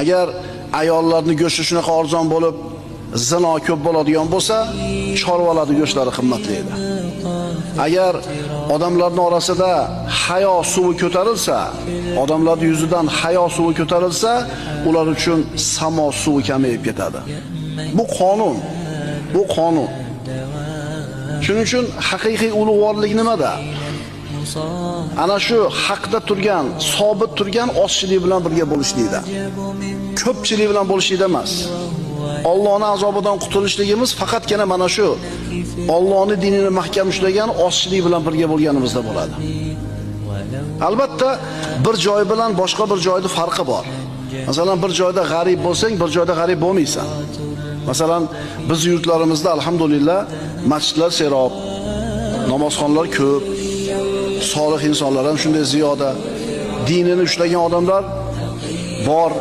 Agar ayollarning go'shti shunaqa arzon bo'lib, zino ko'p bo'ladigan bo'lsa, chorvalarning go'shtlari qimmatli edi. Agar odamlarning orasida hayo suvi ko'tarilsa, odamlarning yuzidan hayo suvi ko'tarilsa, ular uchun samo suvi kamayib ketadi. Bu qonun. Bu qonun. Shuning uchun haqiqiy ulug'vorlik nimada? Ana shu haqda turgan, sobit turgan ozchilik bilan birga bo'lishlikda. Ko'pchilik bilan bo'lishlikda emas. Allohning azobidan qutulishligimiz faqatgina mana shu Allohning dinini mahkam ushlagan ozchilik bilan birga bo'lganimizda bo'ladi. Albatta, bir joy bilan boshqa bir joyning farqi bor. Masalan, bir joyda g'arib bo'lsang, bir joyda g'arib bo'lmaysan. Masalan, biz yurtlarimizda alhamdulillah masjidlar serob, namozxonlar ko'p, solih insonlar ham shunday ziyoda, dinini ushlagan odamlar bor.